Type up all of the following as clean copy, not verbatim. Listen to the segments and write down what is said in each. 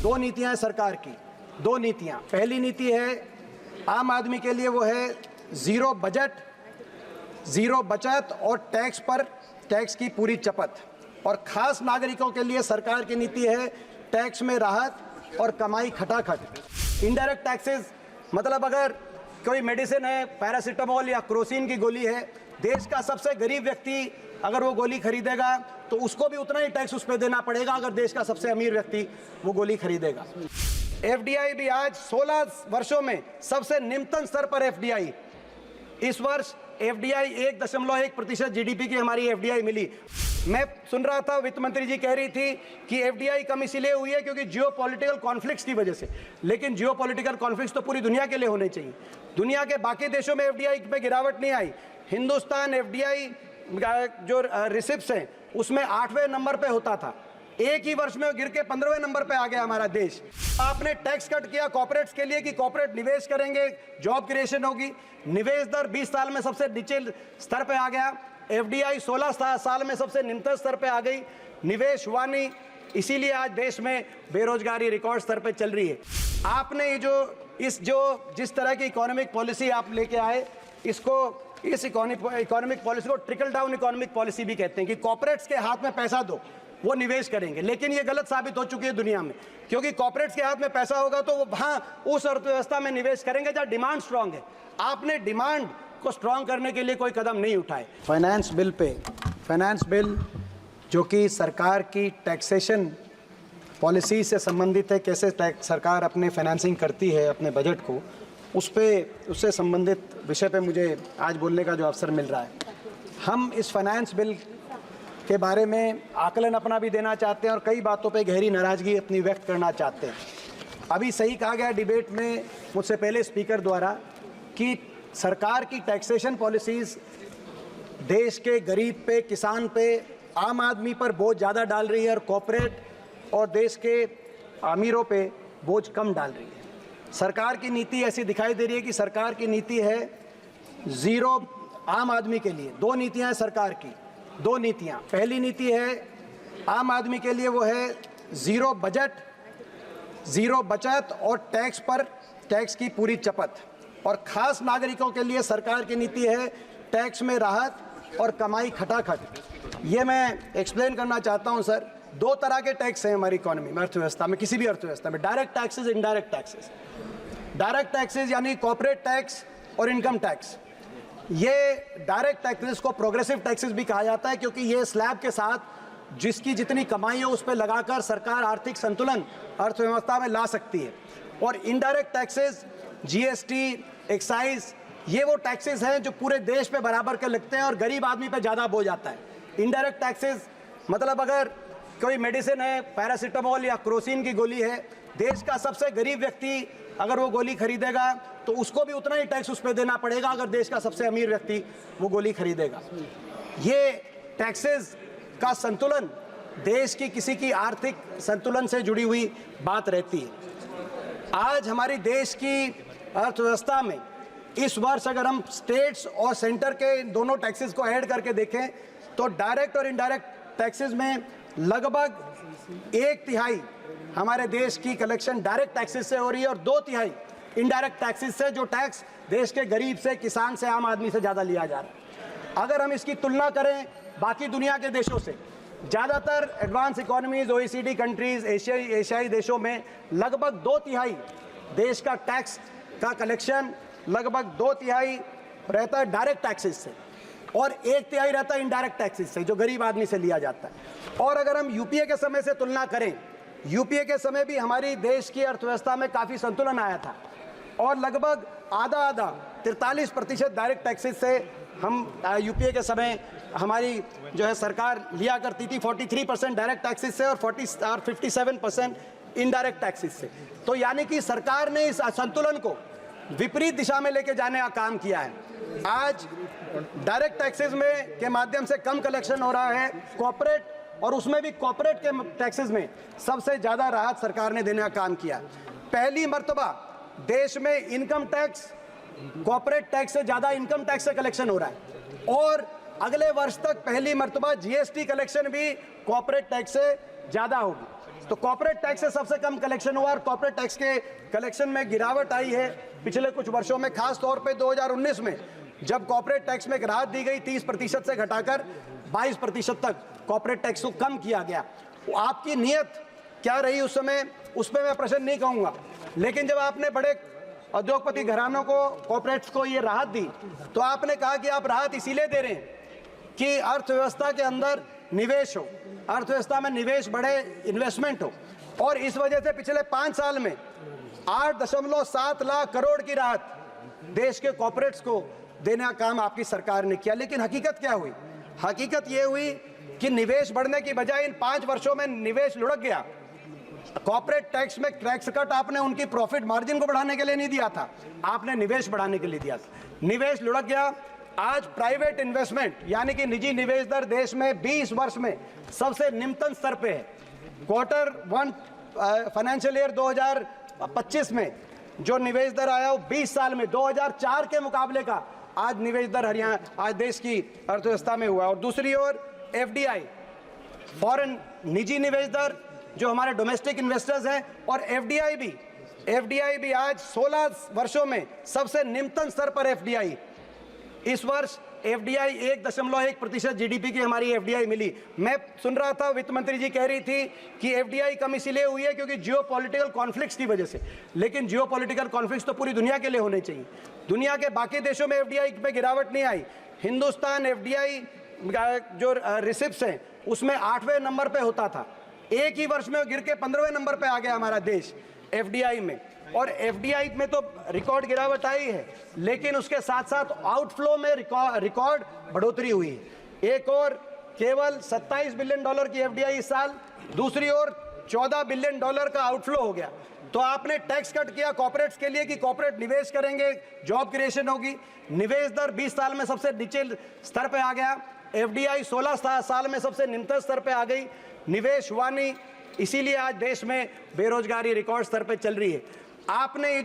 दो नीतियां हैं सरकार की, दो नीतियां। पहली नीति है आम आदमी के लिए, वो है जीरो बजट, जीरो बचत और टैक्स पर टैक्स की पूरी चपत। और खास नागरिकों के लिए सरकार की नीति है टैक्स में राहत और कमाई खटाखट। इनडायरेक्ट टैक्सेस मतलब अगर कोई मेडिसिन है, पैरासीटामोल या क्रोसिन की गोली है, देश का सबसे गरीब व्यक्ति अगर वो गोली खरीदेगा तो उसको भी उतना ही टैक्स उस पर देना पड़ेगा अगर देश का सबसे अमीर व्यक्ति वो गोली खरीदेगा। एफडीआई भी आज 16 वर्षों में सबसे निम्नतम स्तर पर एफडीआई। इस वर्ष एफडीआई 1.1% जीडीपी की हमारी एफडीआई मिली। मैं सुन रहा था वित्त मंत्री जी कह रही थी कि एफडीआई कम इसीलिए हुई है क्योंकि जियोपॉलिटिकल कॉन्फ्लिक्ट्स की वजह से, लेकिन जियोपॉलिटिकल कॉन्फ्लिक्ट्स तो पूरी दुनिया के लिए होने चाहिए। दुनिया के बाकी देशों में एफडीआई पे गिरावट नहीं आई। हिंदुस्तान एफडीआई जो रिसिप्ट्स हैं उसमें 8वें नंबर पे होता था, एक ही वर्ष में गिर के 15वें नंबर पे आ गया हमारा देश। आपने टैक्स कट किया कॉर्पोरेट्स के लिए कि कॉर्पोरेट निवेश करेंगे, जॉब क्रिएशन होगी। निवेश दर 20 साल में सबसे नीचे स्तर पे आ गया। एफडीआई 16 साल में सबसे निम्नतम स्तर पे आ गई, निवेश हुआ नहीं, इसीलिए आज देश में बेरोजगारी रिकॉर्ड स्तर पे चल रही है। आपने जिस तरह की इकोनॉमिक पॉलिसी आप लेके आए, इस इकोनॉमिक पॉलिसी को ट्रिकल डाउन इकोनॉमिक पॉलिसी भी कहते हैं कि कॉर्पोरेट्स के हाथ में पैसा दो, वो निवेश करेंगे। लेकिन ये गलत साबित हो चुकी है दुनिया में, क्योंकि कॉर्पोरेट्स के हाथ में पैसा होगा तो वो वहाँ उस अर्थव्यवस्था में निवेश करेंगे जहाँ डिमांड स्ट्रांग है। आपने डिमांड को स्ट्रांग करने के लिए कोई कदम नहीं उठाए। फाइनेंस बिल जो कि सरकार की टैक्सेशन पॉलिसी से संबंधित है, कैसे सरकार अपने फाइनेंसिंग करती है अपने बजट को, उससे संबंधित विषय पे मुझे आज बोलने का जो अवसर मिल रहा है। हम इस फाइनेंस बिल के बारे में आकलन अपना भी देना चाहते हैं और कई बातों पे गहरी नाराज़गी अपनी व्यक्त करना चाहते हैं। अभी सही कहा गया डिबेट में मुझसे पहले स्पीकर द्वारा कि सरकार की टैक्सेशन पॉलिसीज़ देश के गरीब पे, किसान पे, आम आदमी पर बोझ ज़्यादा डाल रही है और कॉर्पोरेट और देश के अमीरों पे बोझ कम डाल रही है। सरकार की नीति ऐसी दिखाई दे रही है कि सरकार की नीति है ज़ीरो आम आदमी के लिए। दो नीतियां हैं सरकार की, दो नीतियां। पहली नीति है आम आदमी के लिए, वो है ज़ीरो बजट, ज़ीरो बचत और टैक्स पर टैक्स की पूरी चपत। और ख़ास नागरिकों के लिए सरकार की नीति है टैक्स में राहत और कमाई खटाखट। ये मैं एक्सप्लेन करना चाहता हूँ सर। दो तरह के टैक्स हैं हमारी इकोनॉमी में, अर्थव्यवस्था में, किसी भी अर्थव्यवस्था में, direct taxes, indirect taxes. Direct taxes यानी कॉर्पोरेट टैक्स और इनकम टैक्स। ये डायरेक्ट टैक्सेस को प्रोग्रेसिव टैक्सेस भी कहा जाता है क्योंकि ये स्लैब के साथ जिसकी जितनी कमाई है उस पर लगाकर सरकार आर्थिक संतुलन अर्थव्यवस्था में ला सकती है। और इनडायरेक्ट टैक्सेस, जीएसटी, एक्साइज, ये वो टैक्सेस हैं जो पूरे देश पे बराबर के लगते हैं और गरीब आदमी पे ज़्यादा बोझ आता है। इनडायरेक्ट टैक्सेस मतलब अगर कोई मेडिसिन है, पैरासीटामोल या क्रोसिन की गोली है, देश का सबसे गरीब व्यक्ति अगर वो गोली खरीदेगा तो उसको भी उतना ही टैक्स उस पर देना पड़ेगा अगर देश का सबसे अमीर व्यक्ति वो गोली खरीदेगा। ये टैक्सेस का संतुलन देश की किसी की आर्थिक संतुलन से जुड़ी हुई बात रहती है। आज हमारी देश की अर्थव्यवस्था में इस वर्ष अगर हम स्टेट्स और सेंटर के दोनों टैक्सेस को ऐड करके देखें तो डायरेक्ट और इनडायरेक्ट टैक्सेस में लगभग 1/3 हमारे देश की कलेक्शन डायरेक्ट टैक्सेस से हो रही है और 2/3 इनडायरेक्ट टैक्सेस से, जो टैक्स देश के गरीब से, किसान से, आम आदमी से ज़्यादा लिया जा रहा है। अगर हम इसकी तुलना करें बाकी दुनिया के देशों से, ज़्यादातर एडवांस इकोनॉमीज, OECD कंट्रीज, एशियाई देशों में लगभग 2/3 देश का टैक्स का कलेक्शन लगभग 2/3 रहता है डायरेक्ट टैक्सेस से और 1/3 रहता है इनडायरेक्ट टैक्सेस से, जो गरीब आदमी से लिया जाता है। और अगर हम यूपीए के समय से तुलना करें, यूपीए के समय भी हमारी देश की अर्थव्यवस्था में काफ़ी संतुलन आया था और लगभग आधा 43% डायरेक्ट टैक्सेस से हम यूपीए के समय हमारी जो है सरकार लिया करती थी 43% डायरेक्ट टैक्सेस से और 57% इनडायरेक्ट टैक्सेस से। तो यानी कि सरकार ने इस असंतुलन को विपरीत दिशा में लेके जाने का काम किया है। आज डायरेक्ट टैक्सेस में के माध्यम से कम कलेक्शन हो रहा है, कॉर्पोरेट और उसमें भी कॉर्पोरेट के टैक्सेस में सबसे ज़्यादा राहत सरकार ने देने का काम किया। पहली मर्तबा देश में इनकम टैक्स कॉर्पोरेट टैक्स से ज़्यादा इनकम टैक्स से कलेक्शन हो रहा है और अगले वर्ष तक पहली मर्तबा जीएसटी कलेक्शन भी कॉर्पोरेट टैक्स से ज़्यादा होगी। तो कॉर्पोरेट टैक्स से सबसे कम कलेक्शन हुआ और कॉर्पोरेट टैक्स के कलेक्शन में गिरावट आई है पिछले कुछ वर्षों में, खास तौर पे 2019 में जब कॉर्पोरेट टैक्स में राहत दी गई 30% से घटाकर 22% तक कॉर्पोरेट टैक्स को कम किया गया। आपकी नीयत क्या रही उस समय, उस पर मैं प्रश्न नहीं कहूँगा, लेकिन जब आपने बड़े उद्योगपति घरानों को, कॉर्पोरेट्स को ये राहत दी तो आपने कहा कि आप राहत इसीलिए दे रहे हैं कि अर्थव्यवस्था के अंदर निवेश हो, अर्थव्यवस्था में निवेश बढ़े, इन्वेस्टमेंट हो, और इस वजह से पिछले 5 साल में 8.7 लाख करोड़ की राहत देश के कॉर्पोरेट्स को देने का काम आपकी सरकार ने किया। लेकिन हकीकत क्या हुई? हकीकत ये हुई कि निवेश बढ़ने की बजाय इन 5 वर्षों में निवेश लुढ़क गया। कॉर्पोरेट टैक्स में टैक्स कट आपने उनकी प्रॉफिट मार्जिन को बढ़ाने के लिए नहीं दिया था, आपने निवेश बढ़ाने के लिए दिया था। निवेश लुढ़क गया। आज प्राइवेट इन्वेस्टमेंट यानी कि निजी निवेश दर देश में 20 वर्ष में सबसे निम्नतम स्तर पे है। Q1 फाइनेंशियल ईयर 2025 में जो निवेश दर आया वो 20 साल में 2004 के मुकाबले का आज निवेश दर हरियाणा, आज देश की अर्थव्यवस्था में हुआ। और दूसरी ओर FDI, फॉरेन निजी निवेश दर जो हमारे डोमेस्टिक इन्वेस्टर्स हैं, और FDI भी आज 16 वर्षों में सबसे निम्नतम स्तर पर FDI। इस वर्ष FDI 1.1% GDP की हमारी FDI मिली। मैं सुन रहा था वित्त मंत्री जी कह रही थी कि FDI कम इसलिए हुई है क्योंकि जियोपॉलिटिकल कॉन्फ्लिक्ट्स की वजह से, लेकिन जियोपॉलिटिकल कॉन्फ्लिक्ट्स तो पूरी दुनिया के लिए होने चाहिए। दुनिया के बाकी देशों में FDI में गिरावट नहीं आई। हिंदुस्तान FDI जो रिसिप्ट्स हैं उसमें 8वें नंबर पे होता था, एक ही वर्ष में गिर के 15वें नंबर पे आ गया हमारा देश FDI में। और FDI में तो रिकॉर्ड गिरावट आई है, लेकिन उसके साथ साथ आउटफ्लो में रिकॉर्ड बढ़ोतरी हुई है। एक और केवल $27 बिलियन की FDI इस साल, दूसरी ओर $14 बिलियन का आउटफ्लो हो गया। तो आपने टैक्स कट किया कॉर्पोरेट्स के लिए कि कॉर्पोरेट निवेश करेंगे, जॉब क्रिएशन होगी। निवेश दर 20 साल में सबसे नीचे स्तर पे आ गया। FDI 16 साल में सबसे निम्नतम स्तर पे आ गई। निवेश हुआ नहीं, इसीलिए आज देश में बेरोजगारी रिकॉर्ड स्तर पे चल रही है। आपने ये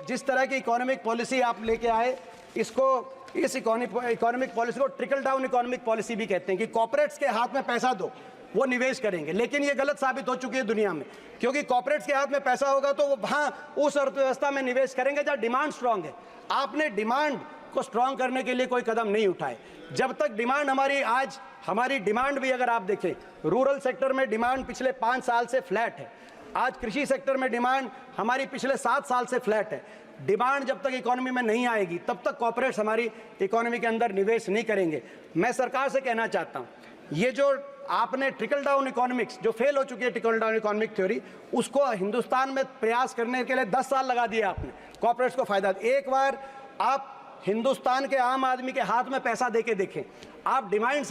जिस तरह की इकोनॉमिक पॉलिसी आप लेके आए, इस इकोनॉमिक पॉलिसी को ट्रिकल डाउन इकोनॉमिक पॉलिसी भी कहते हैं कि कॉर्पोरेट्स के हाथ में पैसा दो, वो निवेश करेंगे। लेकिन ये गलत साबित हो चुकी है दुनिया में, क्योंकि कॉर्पोरेट्स के हाथ में पैसा होगा तो वो वहाँ उस अर्थव्यवस्था में निवेश करेंगे जहाँ डिमांड स्ट्रांग है। आपने डिमांड को स्ट्रांग करने के लिए कोई कदम नहीं उठाए। जब तक डिमांड हमारी डिमांड भी अगर आप देखें, रूरल सेक्टर में डिमांड पिछले 5 साल से फ्लैट है। आज कृषि सेक्टर में डिमांड हमारी पिछले 7 साल से फ्लैट है। डिमांड जब तक इकोनॉमी में नहीं आएगी तब तक कॉर्पोरेट्स हमारी इकोनॉमी के अंदर निवेश नहीं करेंगे। मैं सरकार से कहना चाहता हूँ, ये जो आपने ट्रिकल डाउन इकोनॉमिक्स जो फेल हो चुकी है, ट्रिकल डाउन इकोनॉमिक थ्योरी, उसको हिंदुस्तान में प्रयास करने के लिए 10 साल लगा दिए आपने कॉर्पोरेट्स को फायदा। एक बार आप हिंदुस्तान के आम आदमी के हाथ में पैसा देके देखें, आप डिमांड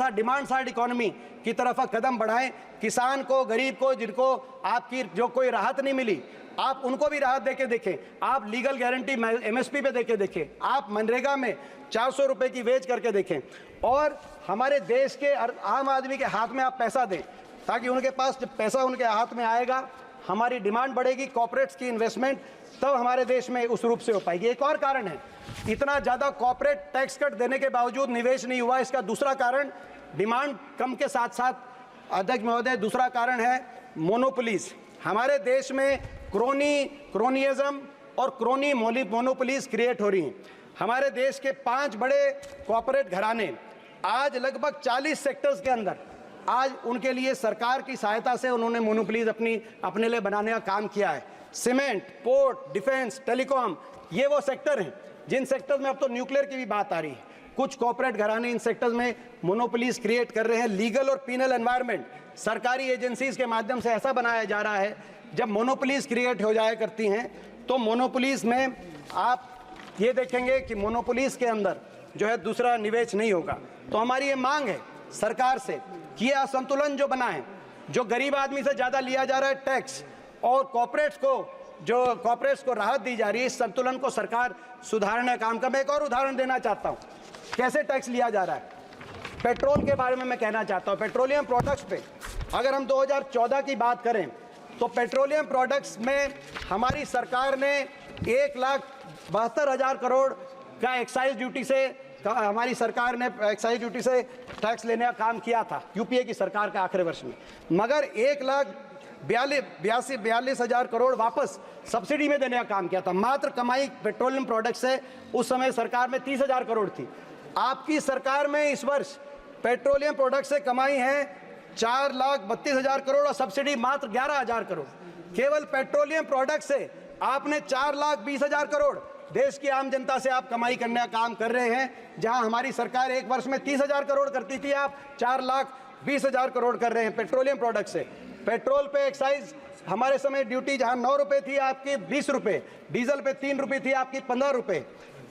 साइड इकोनॉमी की तरफ कदम बढ़ाएं। किसान को, गरीब को, जिनको आपकी जो कोई राहत नहीं मिली, आप उनको भी राहत देके देखें। आप लीगल गारंटी MSP पे देके देखें, आप मनरेगा में 400 रुपए की वेज करके देखें, और हमारे देश के आम आदमी के हाथ में आप पैसा दें, ताकि उनके पास जब पैसा उनके हाथ में आएगा, हमारी डिमांड बढ़ेगी, कॉर्पोरेट्स की इन्वेस्टमेंट तब हमारे देश में उस रूप से हो पाएगी। एक और कारण है, इतना ज़्यादा कॉर्पोरेट टैक्स कट देने के बावजूद निवेश नहीं हुआ। इसका दूसरा कारण डिमांड कम के साथ साथ, अध्यक्ष महोदय, दूसरा कारण है मोनोपोलीज। हमारे देश में क्रोनियज्म और क्रोनी मोनोपोलीज क्रिएट हो रही हैं। हमारे देश के 5 बड़े कॉर्पोरेट घराने आज लगभग 40 सेक्टर्स के अंदर, आज उनके लिए सरकार की सहायता से उन्होंने मोनोपोलीज अपने लिए बनाने का काम किया है। सीमेंट, पोर्ट, डिफेंस, टेलीकॉम, ये वो सेक्टर हैं जिन सेक्टर्स में अब तो न्यूक्लियर की भी बात आ रही है। कुछ कॉर्पोरेट घराने इन सेक्टर्स में मोनोपोलीज क्रिएट कर रहे हैं। लीगल और पीनल एनवायरनमेंट सरकारी एजेंसीज के माध्यम से ऐसा बनाया जा रहा है, जब मोनोपोलीज क्रिएट हो जाया करती हैं तो मोनोपोलीज में आप ये देखेंगे कि मोनोपोलीज के अंदर जो है दूसरा निवेश नहीं होगा। तो हमारी ये मांग है सरकार से कि ये असंतुलन जो बना है, जो गरीब आदमी से ज़्यादा लिया जा रहा है टैक्स, और कॉर्पोरेट्स को राहत दी जा रही है, इस संतुलन को सरकार सुधारने का काम कर। मैं एक और उदाहरण देना चाहता हूँ कैसे टैक्स लिया जा रहा है। पेट्रोल के बारे में मैं कहना चाहता हूँ, पेट्रोलियम प्रोडक्ट्स पे अगर हम 2014 की बात करें तो पेट्रोलियम प्रोडक्ट्स में हमारी सरकार ने 1,72,000 करोड़ का एक्साइज ड्यूटी से, हमारी सरकार ने एक्साइज ड्यूटी से टैक्स लेने का काम किया था यूपीए की सरकार के आखिरी वर्ष में। मगर 42,000 करोड़ वापस सब्सिडी में देने का काम किया था। मात्र कमाई पेट्रोलियम प्रोडक्ट से उस समय सरकार में 30,000 करोड़ थी। आपकी सरकार में इस वर्ष पेट्रोलियम प्रोडक्ट से कमाई है 4,32,000 करोड़ और सब्सिडी मात्र 11,000 करोड़। केवल पेट्रोलियम प्रोडक्ट से आपने 4,20,000 करोड़ देश की आम जनता से आप कमाई करने का काम कर रहे हैं। जहां हमारी सरकार एक वर्ष में 30,000 करोड़ करती थी, आप 4,20,000 करोड़ कर रहे हैं पेट्रोलियम प्रोडक्ट से। पेट्रोल पे एक्साइज हमारे समय ड्यूटी जहां 9 रुपए थी आपकी 20 रुपए, डीजल पे 3 रुपए थी आपकी 15 रुपए।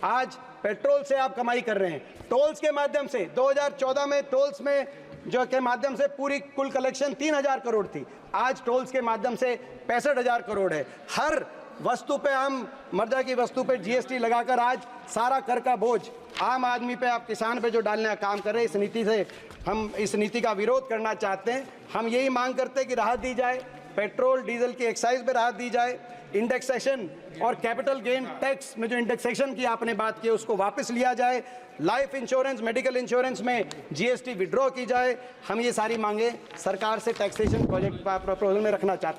आज पेट्रोल से आप कमाई कर रहे हैं। टोल्स के माध्यम से 2014 में टोल्स में जो के माध्यम से पूरी कुल कलेक्शन 3,000 करोड़ थी, आज टोल्स के माध्यम से 65,000 करोड़ है। हर वस्तु पे आम मर्दा की वस्तु पे जीएसटी लगाकर आज सारा कर का बोझ आम आदमी पे, आप किसान पे जो डालने का काम कर रहे हैं, इस नीति से हम इस नीति का विरोध करना चाहते हैं। हम यही मांग करते हैं कि राहत दी जाए, पेट्रोल डीजल की एक्साइज पे राहत दी जाए, इंडेक्सेशन और कैपिटल गेन टैक्स में जो इंडेक्सेशन की आपने बात की उसको वापस लिया जाए, लाइफ इंश्योरेंस मेडिकल इंश्योरेंस में जीएसटी विड्रॉ की जाए। हम ये सारी मांगे सरकार से टैक्सेशन प्रोजेक्ट प्रपोजल में रखना चाहते हैं।